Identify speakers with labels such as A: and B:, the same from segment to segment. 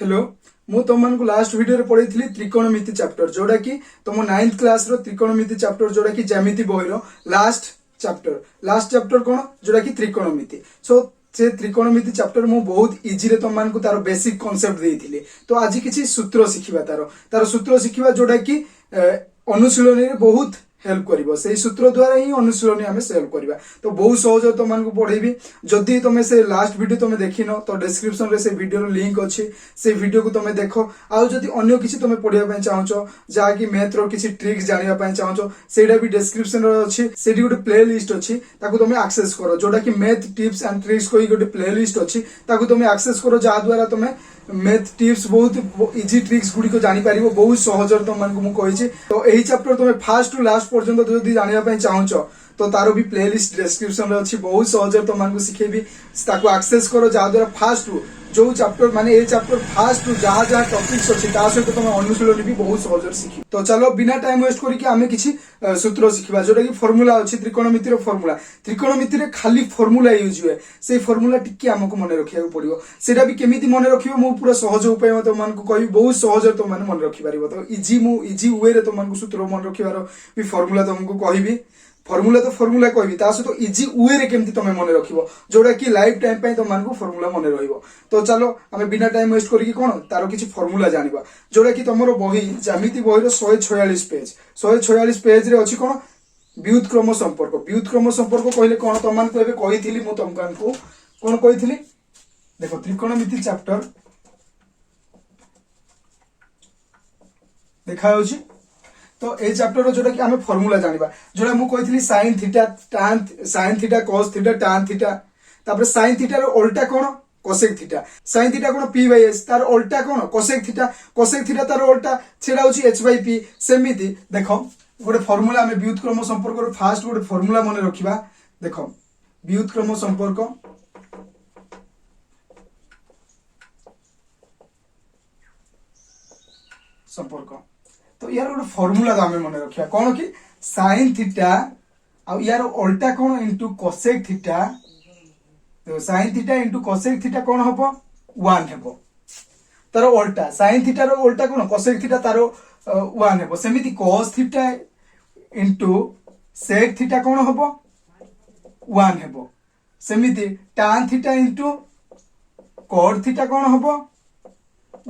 A: Hello मु तुम मान लास्ट वीडियो पढ़ी त्रिकोणमिति चैप्टर जोड़ा कि तुम 9th क्लास रो त्रिकोणमिति चैप्टर जोड़ा कि ज्यामिति बही रो लास्ट चैप्टर कौन जोड़ा कि त्रिकोणमिति सो से त्रिकोणमिति चैप्टर मु बहुत इजी रे तुम मान को तार बेसिक कांसेप्ट देइथिली। तो आज किछि सूत्र शिखिबा तार सूत्र शिखिबा जोड़ा कि अनुशीलन रे बहुत हेल्प करिवो से सूत्र द्वारा ही अनुशीलनी आमे सेव करबा। तो बहुत सहज तुम मान को पढ़ेबी। जदि तुम से लास्ट वीडियो तुम देखिनो तो डिस्क्रिप्शन रे से वीडियो रो लिंक अछि, से वीडियो को तुम देखो। आ जदि अन्य किछि तुम पढ़िया पय चाहछो जा कि मैथ रो किछि ट्रिक्स जानिया पय चाहछो सेडा भी डिस्क्रिप्शन रो अछि। सेडी गोटे प्ले लिस्ट अछि ताकू तुम एक्सेस करो जोटा कि मैथ टिप्स एंड ट्रिक्स कोई गोटे प्ले लिस्ट अछि ताकू तुम एक्सेस करो जा द्वारा तुम मैथ टिप्स बहुत इजी ट्रिक्स गुडी को जानि पारिबो बहुत सहज तुम मान को मु कहिछि। तो एही चैप्टर तुम फास्ट टू लास्ट पर्यंत जदि जानिया पय चाहछो तो तारो भी प्लेलिस्ट डिस्क्रिप्शन रे अछि बहुत सहज तुम मान को सिखेबी ताको एक्सेस करो जा द्वारा फास्ट टू जो चैप्टर माने ए चैप्टर फास्ट टू जहा जहा टॉपिक्स अछि ता सहित तुम अनुशीलन भी बहुत सहज सिखि। तो चलो बिना टाइम वेस्ट करी कि आमे किछि सूत्र सिखिबा जोटा कि फार्मूला अछि त्रिकोणमिति रो फार्मूला। त्रिकोणमिति रे खाली फार्मूला यूज हुए से फार्मूला टिक्की हमको मने रखिया पड़िबो। सेटा भी केमिति मने रखिबो मु पूरा सहज उपाय मत मन को कहि बहुत सहज तुम माने मन रखि पारिबो। तो इजी वे रे तुम मन को सूत्र मन रखिबार भी फार्मूला तुमको कहिबी। फार्मूला तो फार्मूला कहबी ता सहित इजी वे रे केमती तुम मन रखिबो जोटा कि लाइफ टाइम पे तुम मानकु फार्मूला मन रहिबो। तो चलो हमें बिना टाइम वेस्ट करी कोन तारो किछि फार्मूला जानिबा जोटा कि तमरो बही ज्यामिति बही रो 146 पेज रे अछि कोन व्युत्क्रम संपर्क कहले कोन तुम मानकु एबे कहिथिली मु तुमकानकु कोन कहिथिली देखो त्रिकोणमिति चैप्टर देखा होछि। तो ए चैप्टर जोटा कि हमें फार्मूला जानिबा जोटा मु कहिथिली sin theta cos theta tan theta तापर sin थीटा रो उल्टा कोन cosec थीटा sin थीटा कोन p/s तार उल्टा कोन cosec थीटा तार उल्टा छेडा होची h/p। सेमिति देखो गोटे फार्मूला हमें व्युत्क्रम संपर्क रो फास्ट गोटे फार्मूला मने रखिबा। देखो व्युत्क्रम संपर्क तो यार गोटे फार्मूला तो हमें मन रखिया कौन कि sin थीटा आ यार उल्टा कौन इनटू cosec थीटा। तो sin theta into cosec theta कौन हबो 1 हेबो तार उल्टा sin थीटा रो उल्टा कौन cosec थीटा तार 1 हेबो। सेमिति cos theta into sec theta कौन हबो 1 हेबो। सेमिति tan theta into cot theta कौन हबो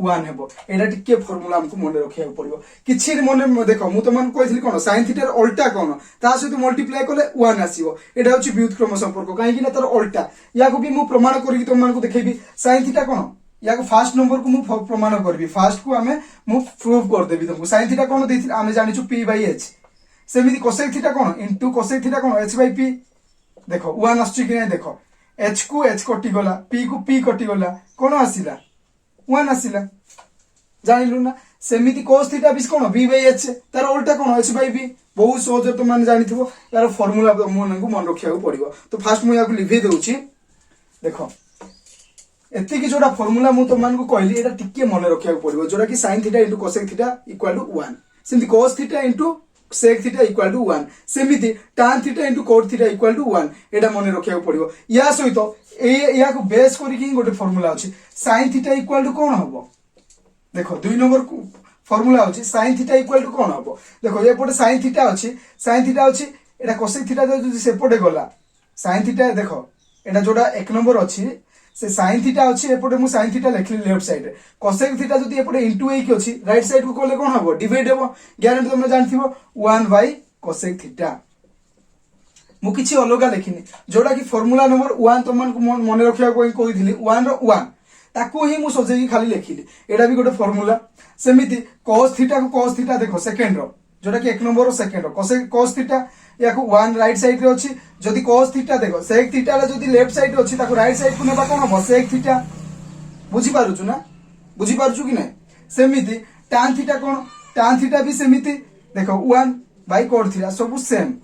A: 1 हेबो। एटा टिके फार्मूला हमको मन रखिया पड़िबो किछि मन देखो मु तो मन कहिथिली कोन sin थीटा रो उल्टा कोन ता सहित मल्टीप्लाई करले 1 आसीबो। एटा होची व्युत्क्रम संपर्क काहे कि ना तार उल्टा या को भी मु प्रमाण करी तुम मन को देखेबी sin थीटा कोन या को फर्स्ट नंबर को मु प्रमाण करबी फर्स्ट को हमें मु प्रूव कर देबी तुमको sin थीटा कोन देथिल हमें जानिछु p/h। सेमिति cosec थीटा कोन इनटू cosec थीटा कोन h/p। देखो 1 आछि कि नै देखो h को h कटि गला p को p कटि गला कोन आसीला 1 आसीला जानिलु ना। सेमिति cos थीटा भी कोन v/h तार उल्टा कोन h/p बहुत सहज तुम माने जानिथिबो यार फार्मूला मन रखिया पड़िबो। तो फास्ट मु याकु लिखि दउची देखो एति कि जोडा फार्मूला मु तुम मान को कहली एटा टिके मन रखिया पड़िबो जोडा कि sin थीटा * cosec थीटा = 1 सेमिति cos theta * sec theta = 1 सेमिति tan theta * cot theta = 1 एटा मन रखिया पड़िबो। या सहित या को बेस करी कि गोटे फार्मूला अछि sin थीटा = कोन हबो देखो 2 नंबर फार्मूला अछि sin थीटा = कोन हबो देखो ए पटे sin थीटा अछि एटा cosec थीटा जो सेपटे गला sin थीटा देखो एटा जोडा 1 नंबर अछि से sin थीटा अछि एपटे मु sin थीटा लिखली लेफ्ट साइड रे cosec थीटा जदी एपटे इनटू ए कि अछि राइट साइड को कोले कोन हबो डिवाइड हबो ग्यारंटी तुम जानथिबो 1/cosec थीटा। मु किछि अलगा लिखिनी जोडा कि फार्मूला नंबर 1 तुम को मन रखिया कोइ कहिथिली 1 रो 1 ताको ही मु सजेई खाली लिखिली एटा भी गोटे फार्मूला। सेमिति cos थीटा देखो सेकंड रो जोटा कि 1 number row second row cos theta या को 1 राइट साइड रे अछि जदी cos थीटा देखो sec थीटा रे जदी लेफ्ट साइड रे अछि ताको राइट साइड को नेबा कोन हो sec थीटा बुझी पारुछु ना बुझी पारुछु कि नै। सेमिति tan थीटा भी सेमिति देखो 1/cot थीटा सब सेम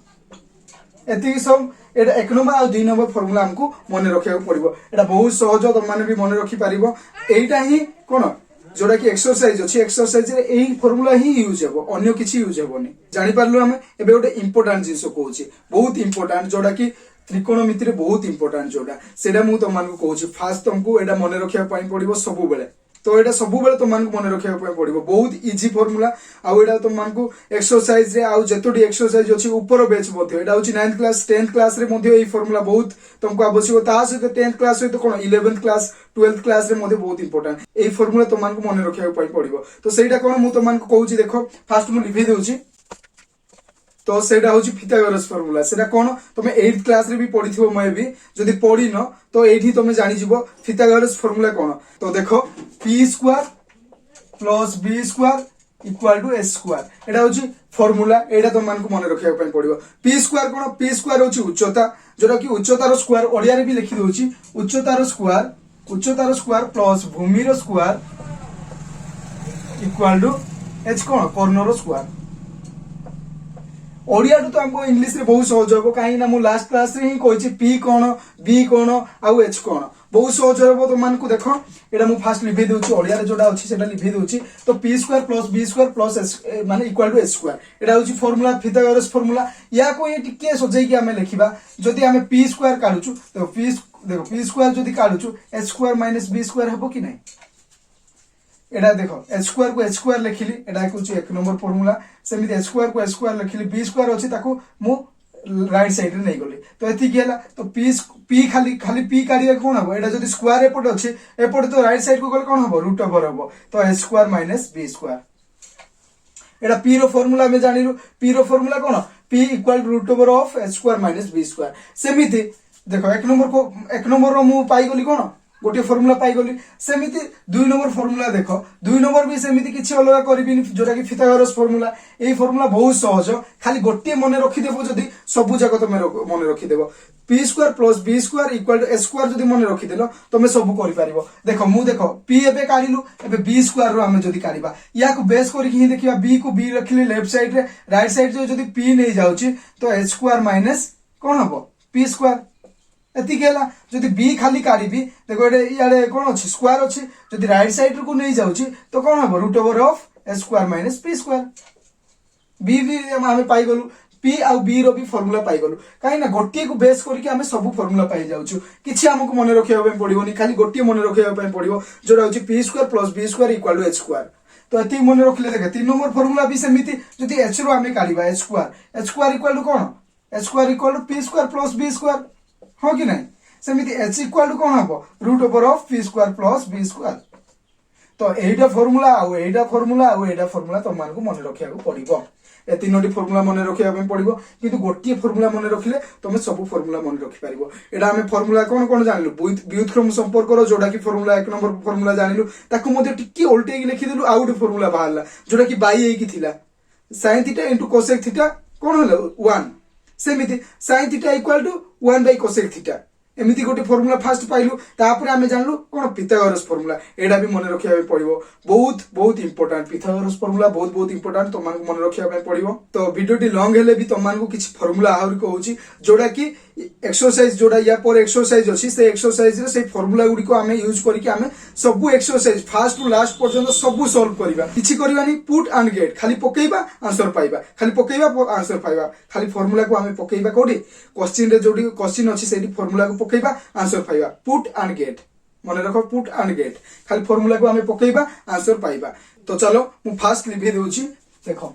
A: एति सब एटा 1 नंबर आ 2 नंबर फार्मूला हमको मन रखिया पड़िबो। एटा बहुत सहज तुम माने भी मन रखि पारिबो। एटा ही कोन जोड़ा कि एक्सरसाइज अछि एक्सरसाइज रे एही फार्मूला ही यूज हेबो अन्य किछि यूज हेबोनी जानि पारलु हमें एबे गोटे इंपोर्टेंट जिंस कहूची बहुत इंपोर्टेंट जोड़ा कि त्रिकोणमिति रे बहुत इंपोर्टेंट जोड़ा सेडा मु तुम मानकु कहूची फास्ट तुमको एडा मन रखिया पई पड़िबो सब बेले तो एटा सब बेले तुम मन मन रखा पड़ो बहुत इजी फॉर्मूला आउ तुम मन एक्सरसाइज रे आउ जतोटी एक्सरसाइज अच्छी ऊपर बेच एटा हूँ 9th क्लास 10th क्लास रे ये फॉर्मूला बहुत तुमको आवश्यक ता सहित 10th क्लास सहित कौन 11th क्लास 12th क्लास रे बहुत इंपोर्टेंट ये फॉर्मूला तुम मन मन रखा पड़ो तो सहीटा कौन मुझे तुम कहूँ देख फास्ट मुझे लिखी दूसरी तो सेटा हूँ फिथागोरस फॉर्मूला सेटा कौन तुम 8th क्लास रे भी पढ़ी मैं भी जदि पढ़ी न तो ये तुम जानीज फिथागोरस फॉर्मूला कौन तो देखो P square plus B square equal to s square एटा हूँ फॉर्मूला एटा तुम मन मन रखा पड़ो पी स्क्वायर कौन पी स्क्वायर हूँ उच्चता जोटा कि उच्चतार स्क्वायर ओडिया रे भी लिखी दूसरी उच्चतार स्क्वायर प्लस भूमिर स्क्वायर इक्वाल टू एच कौन कर्णर स्क्वायर ओडिया तो हमको इंग्लिश रे बहुत सहज हम कहीं ना लास्ट क्लास रे ही कही पी कौन बी कौन आउ एच कौन बहुत सहज हम तुम मान को देख एटा मु फास्ट लिखी दूची ओडिया रे जोटा अछि सेटा लिखी दूची तो p square plus B square plus s माने इक्वल टू एच स्क्वायर एटा होची फार्मूला फिथागोरस फार्मूला या को ये टिके सजै कि हमें लिखिबा जदी हमें पी स्क्वायर काढुछु तो पी देखो पी स्क्वायर जदी काढुछु H square minus B square हबो कि नहीं एटा देखो एच स्क्वायर को एच स्क्वायर लिखिली एटा कुछ एक नंबर फार्मूला सेमिति एच स्क्वायर को एच स्क्वायर लिखिली बी स्क्वायर अछि ताको मु राइट साइड रे नै गली तो एति गेला तो पी खाली पी काढिया कोन हबो एटा जदी स्क्वायर एपट अछि एपट तो राइट साइड को गले कोन हबो रूट ओवर हबो तो H square minus B square एटा पी रो फार्मूला में जानिलु पी रो फार्मूला कोन P equal root over of H square minus B square सेमिति देखो एक नंबर रो मु पाई गली कोन गोटे फॉर्मूला पाई गली सेमिति 2 नंबर फॉर्मूला देखो 2 नंबर भी सेमिति किछि अलग करबिनी जोटा कि फिथागोरस फॉर्मूला एई फॉर्मूला बहुत सहज खाली गोटे मन रखि देबो जदी सब जगह तुम मन रखि देबो p square plus B square equal to h square जदी मन रखि देलो तुम सब करि पारिबो देखो मु देखो पी एबे काढिलु एबे बी स्क्वायर रो हम जदी काढिबा या को बेस करि कि देखिबा बी को बी रखिले लेफ्ट साइड रे राइट साइड रे जदी पी नै जाउची तो एच स्क्वायर माइनस कोन हबो पी स्क्वायर एति गेला जदी बी खाली काढिबी देखो एडे याडे कोन अछि स्क्वायर अछि जदी राइट साइड को नै जाउची तो कोन हबो root over of H square minus p square b भी हमें पाई गलु पी आउ बी रो भी फार्मूला पाई गलु काई ना गोटिए को बेस करके हमें सब फार्मूला पाई जाउछु किछि हमको मन रखिया पे पड़िबोनी खाली गोटिए मन रखिया पे पड़िबो जोरा होची p square plus B square equal to h square तो एति मन रखले देखे 3 नंबर फार्मूला भी सेमिति जदी एच रो हमें काढिबा एच स्क्वायर इक्वल टू कोन H square equal to P square plus B square हो कि नहीं सेमिति एच इक्वल टू कोन हबो root over of P square plus B square तो एटा फार्मूला आउ एटा फार्मूला तुम मानको मन रखिया को पड़िबो ए तीनोटी फार्मूला मन रखिया पे पड़िबो किंतु गोटिए फार्मूला मन रखिले तुम सब फार्मूला मन रखि पारिबो एटा हमें फार्मूला कोन कोन जानिलु व्युत्क्रम संपर्क रो जोडा कि फार्मूला एक नंबर फार्मूला जानिलु ताको मध्ये टिके उल्टे कि लिखि देलु आउट फार्मूला बाहरला जोडा कि बाई एकी थिला sin थीटा * cosec थीटा कोन हलो 1 सेमिति sin theta equal to 1 by cosec theta एमिति गोटे फार्मूला फास्ट पाइलु तापर हमें जानलु कोन फिथागोरस फार्मूला एडा भी मन रखिया पड़िबो बहुत इंपोर्टेंट फिथागोरस फार्मूला बहुत इंपोर्टेंट तो मन मन रखिया पड़िबो तो वीडियोटी लॉन्ग हेले भी तुम मानको किछि फार्मूला आहुरी कहूची जोडा कि एक्सरसाइज जोडा या पर एक्सरसाइज अछि से एक्सरसाइज रे से फार्मूला गुडी को हमें यूज करिके हमें सब एक्सरसाइज फास्ट टू लास्ट पर्यंत सब सॉल्व करिबा किछि करिबानी पुट एंड गेट खाली पकेइबा आंसर पाइबा खाली पकेइबा आंसर पाइबा खाली फार्मूला को हमें पकेइबा कोडी क्वेश्चन रे जोडी क्वेश्चन अछि सेडी फार्मूला को पकेइबा आंसर पाइबा पुट एंड गेट मन रखो पुट एंड गेट खाली फार्मूला को हमें पकेइबा आंसर पाइबा तो चलो मु फास्ट लिखि देउची देखो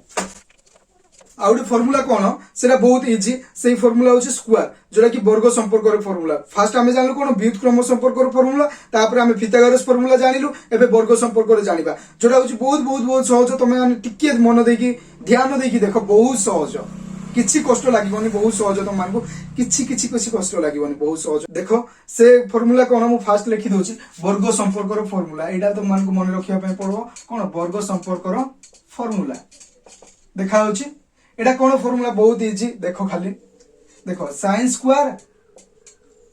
A: आउट फार्मूला कोन सेटा बहुत इजी सेही फार्मूला होची स्क्वायर जोटा कि वर्ग संपर्क रो फार्मूला फास्ट हमें जानलु कोन व्युत्क्रम संपर्क रो फार्मूला तापर हमें फिथागोरस फार्मूला जानिलु एबे वर्ग संपर्क रो जानिबा जोटा होची बहुत सहज तमे टिके मन देकी ध्यान देकी देखो बहुत सहज किछि कष्ट लागिबोनी बहुत सहज तुम मानकु किछि कष्ट लागिबोनी बहुत सहज देखो से फार्मूला कोन मु फास्ट लिखि दोची वर्ग संपर्क रो फार्मूला एटा तुम मानकु मन रखिया पे पड़ो कोन वर्ग संपर्क रो फार्मूला देखा होची एटा कोन फार्मूला बहुत इजी देखो खाली देखो sin स्क्वायर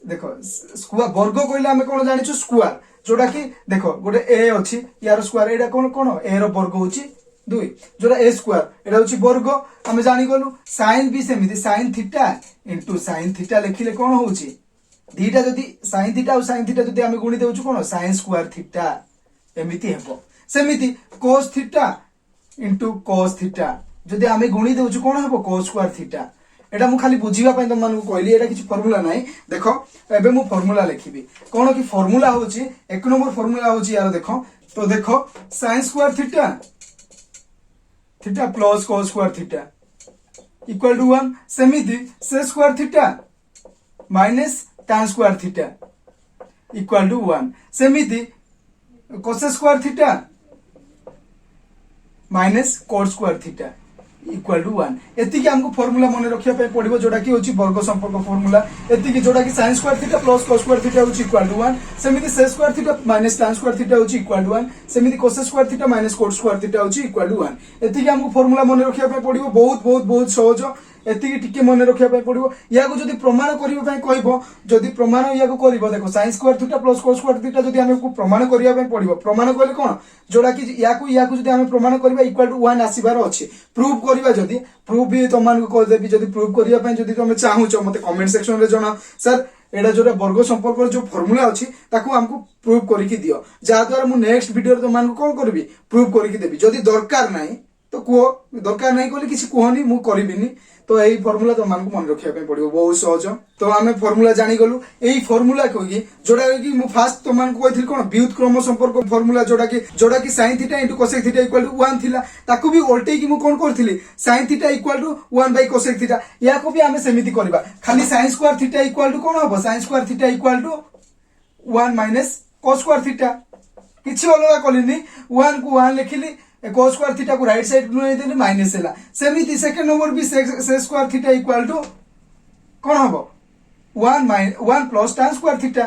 A: देखो स्क्वायर वर्ग कहले हमें कोन जानिछु स्क्वायर जोटा कि देखो गोटे a अछि यार square Etah cone cone a रो वर्ग होची 2 जोटा a स्क्वायर एटा होची वर्ग हमें जानि गलु sin भी सेमिति sin theta into sin theta लिखिले कोन होची दीटा जदी sin थीटा और sin थीटा जदी हमें गुणी देउछु कोन sin स्क्वायर थीटा एमिति हेबो सेमिति cos theta into cos theta जदि आमे गुणी देउछु कोन हबो cos स्क्वायर थीटा एटा मु खाली बुझिबा पय तुम मानकु कहली एटा किछि फार्मूला नाही देखो एबे मु फार्मूला लिखिबी कोन कि फार्मूला होची एक नंबर फार्मूला होची यार देखो तो देखो sin square theta theta plus cos square theta equal to 1 सेमिति sec square theta minus tan square theta equal to 1 सेमिति cos square theta minus cot square theta equal to 1 एति कि हमको फार्मूला मन रखिया पे पड़िबो जोटा कि होची वर्ग संपर्क फार्मूला एति कि जोटा कि sin square theta plus cos square theta होची इक्वल टू 1 सेमिति sec square theta minus tan square theta होची इक्वल टू 1 सेमिति cos square theta minus cot square theta होची इक्वल टू 1 एति कि हमको फार्मूला मन रखिया पे पड़िबो बहुत बहुत बहुत सहज एति कि टिके मन रखिया पे पड़िबो या को जदी प्रमाण करियो पे कहबो जदी प्रमाण या को करबो देखो sin square theta plus cos square theta जदी हमको प्रमाण करिया पे पड़िबो प्रमाण कहले कोन जोड़ा कि या को जदी हम प्रमाण करबा इक्वल टू 1 आसीबार अछि प्रूव करबा जदी प्रूफ भी तुम मान को कह देबी जदी प्रूव करिया पे जदी तुम चाहू छ मते कमेंट सेक्शन रे जणा सर एडा जोटा वर्ग संपर्क जो फार्मूला अछि ताको हमको प्रूव करिकि दियो जा द्वारा मु नेक्स्ट वीडियो रे तुम मान को कोन करबी प्रूव करिकि देबी जदी दरकार नाही तो को दरकार नाही कहले किछि कहनी मु करबिनी तो यही फार्मूला तो मान को मन रखिया पे पड़िबो बहुत सहज तो आमे फार्मूला जानि गलु एही फार्मूला कोगी जोडा कि मु फास्ट तो मान को कहिथिल कोन व्युत्क्रम संपर्क फार्मूला जोडा कि sin थीटा * cosec थीटा = 1 थिला ताकू भी उल्टे कि मु कोन करथिली sin थीटा = 1 / cosec थीटा या को भी आमे सेमिति करबा खाली sin स्क्वायर थीटा = कोन होबो sin square theta = 1 - cos square theta किछि अलगा कलिनी 1 को 1 लिखिली cos स्क्वायर थीटा को राइट साइड नै देली माइनस हैला सेमिति सेकंड नंबर भी sec स्क्वायर थीटा = कोन होबो 1 प्लस tan स्क्वायर थीटा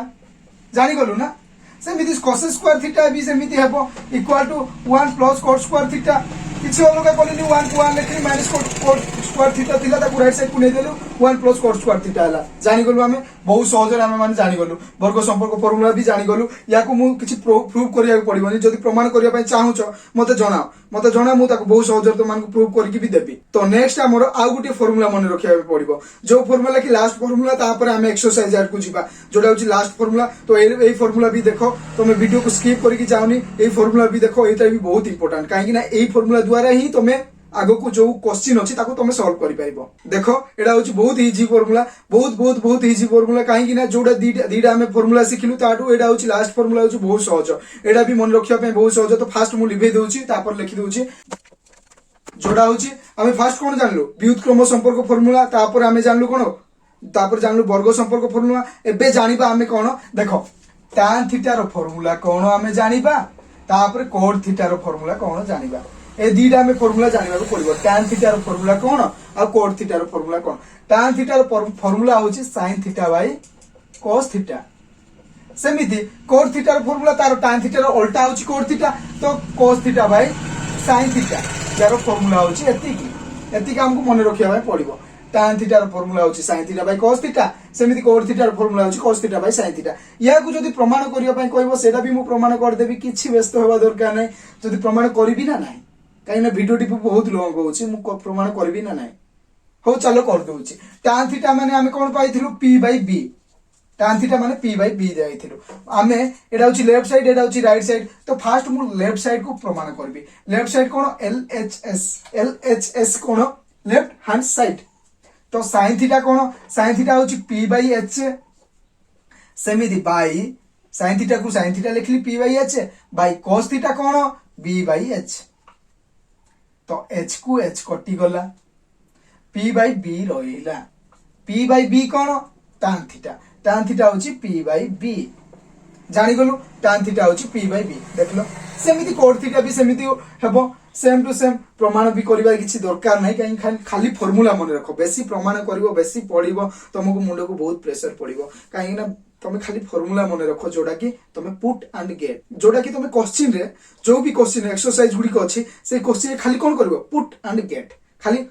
A: जानि गलु ना सेमिति cos स्क्वायर थीटा भी सेमिति हेबो = 1 प्लस cot स्क्वायर थीटा किछि अलगा कलिनी 1 को 1 लिखिली माइनस cot स्क्वायर थीटा थिला ताको राइट साइड को नै देलु 1 प्लस cot स्क्वायर थीटा हैला जानि गलु हमें बहुत सहज रे हमें माने जानि गलु वर्ग संपर्क फार्मूला भी जानि गलु या को मु किछि प्रूव करिया पड़िबनी जदी प्रमाण करिया पय चाहू छ मते जणा मु ताको बहुत सहज रे तो मान को प्रूव करके भी देबी तो नेक्स्ट हमर आ गुटे फार्मूला मन रखिया पड़िबो जो फार्मूला कि लास्ट फार्मूला तापर हम एक्सरसाइज आर को जिबा जोडा होची लास्ट फार्मूला तो एई फार्मूला भी देखो तुम वीडियो को स्किप करके जाओनी एई फार्मूला भी देखो एटा भी बहुत इंपोर्टेंट काहे ना एई फार्मूला द्वारा ही तुमे आगो को जो क्वेश्चन अछि ताको तुम सॉल्व करि पाइबो देखो एडा होची बहुत इजी फार्मूला बहुत इजी फार्मूला काहे कि ना जोडा दीडा हमें फार्मूला सिखिलु ताटू एडा होची लास्ट फार्मूला होची बहुत सहज एडा भी मन रखिया पे बहुत सहज तो फास्ट मु लिखै दोची तापर लिखि दोची जोडा होची हमें फास्ट कोन जानलु व्युत्क्रम संपर्क फार्मूला तापर हमें जानलु कोन तापर जानलु वर्ग संपर्क फार्मूला एबे जानिबा हमें कोन देखो tan थीटा रो फार्मूला कोन हमें जानिबा तापर cot थीटा रो फार्मूला कोन जानिबा ए दीडा में फार्मूला जानिबा को पड़िबो tan थीटा रो फार्मूला कोन आ cot थीटा रो फार्मूला कोन tan थीटा रो फार्मूला होची sin theta by cos theta सेमिति cot थीटा रो फार्मूला तारो tan थीटा रो उल्टा होची cot थीटा तो cos theta by sin theta यारो फार्मूला होची एति हमको मन रखिया बाय पड़िबो tan थीटा रो फार्मूला होची sin theta by cos theta सेमिति cot थीटा रो फार्मूला होची cos theta by sin theta या को जदी प्रमाण करिया पय कहबो सेटा भी मु प्रमाण कर देबी किछि व्यस्त होबा दरकार नै जदी प्रमाण करबी ना नाही काहे ना वीडियो टिप बहुत लॉन्ग होची मु प्रमाण करबी ना नाही हो चलो कर दोची tan थीटा माने हमें कोन पाइथिलु p/b tan थीटा माने p/b जाइथिलु हमें एडा होची लेफ्ट साइड एडा होची राइट साइड तो फास्ट मु लेफ्ट साइड को प्रमाण करबी लेफ्ट साइड कोन LHS कोन लेफ्ट हैंड साइड तो sin थीटा कोन sin थीटा होची p/h सेमिति बाई sin थीटा को sin थीटा लिखली p/h by cos theta cone b/h तो h को h कटि गला p/b रहिला p/b कोन tan थीटा होची p/b जानि गलु tan थीटा होची p/b देखलो सेमिति cot थीटा भी सेमिति हेबो सेम टू सेम प्रमाण भी करिबा किछि दरकार नै काहे खाली फार्मूला मन रखो बेसी प्रमाण करिवो बेसी पढिबो तुमको मुंड को बहुत प्रेशर पड़िबो काहे ना तुम खाली फार्मूला मन रखो जोडा कि तुम पुट एंड गेट जोडा कि तुम क्वेश्चन रे जो भी क्वेश्चन एक्सरसाइज गुडी को अछि से क्वेश्चन खाली कोन करबो पुट एंड गेट खाली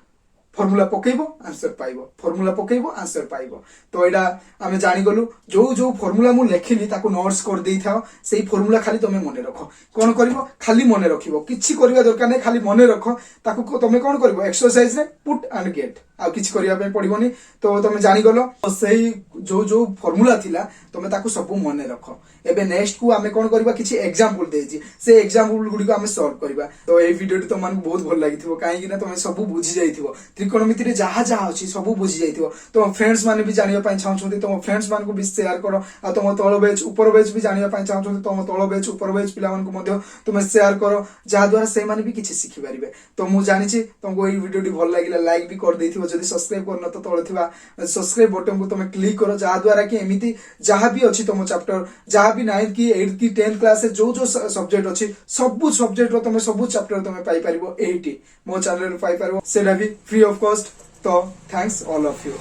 A: फार्मूला पकेइबो आंसर पाइबो फार्मूला पकेइबो आंसर पाइबो तो एडा आमे जानि गलु जो फार्मूला मु लेखिली ताको नोट्स कर देई थाओ सेही फार्मूला खाली तुमे मने रखो कोन करबो खाली मने रखिबो किछि करबा दरकार नै खाली मने रखो ताको तुमे कोन करबो एक्सरसाइज रे पुट एंड गेट आ किछि करिया पे पड़िबोनी तो तुमे जानि गलो सेही जो फार्मूला थिला तुमे ताको सब मने रखो एबे नेक्स्ट को आमे कोन करबा किछि एग्जांपल देछि से एग्जांपल गुडी को आमे सॉल्व करबा तो ए वीडियो तो मन बहुत भल लागिथिबो काहे कि ना तुमे सब बुझी जाइथिबो ଟ୍ରିकोଣोमेट्री रे जहाँ जहाँ अच्छी सब बुझी जाइथिबो तुम फ्रेंड्स माने भी जानिया पाई चाहछन्ती तुम फ्रेंड्स मान को भी शेयर करो आ तुम तळ बेच ऊपर बेच भी जानिया पाई चाहछन्ती तुम तळ बेच ऊपर बेच पिला मान को मध्य तुम शेयर करो जहा द्वारा से माने भी किछि सिखि परिबे तो मु जानिछि तुमको एई वीडियो टी भल लागिला लाइक भी कर देथिबो जदी सब्सक्राइब करन तो तळे थिबा सब्सक्राइब बटन को तुम क्लिक करो जहा द्वारा कि एमिति जहा भी अछि तुम चैप्टर जहा भी 9th की 8th की 10th क्लास से जो जो सब्जेक्ट अछि सब सब्जेक्ट रो तुम सब चैप्टर तुम पाई परिबो एटी मो चैनल पाई परिबो सेटा भी फ्री ऑफ कॉस्ट तो थैंक्स ऑल ऑफ यू।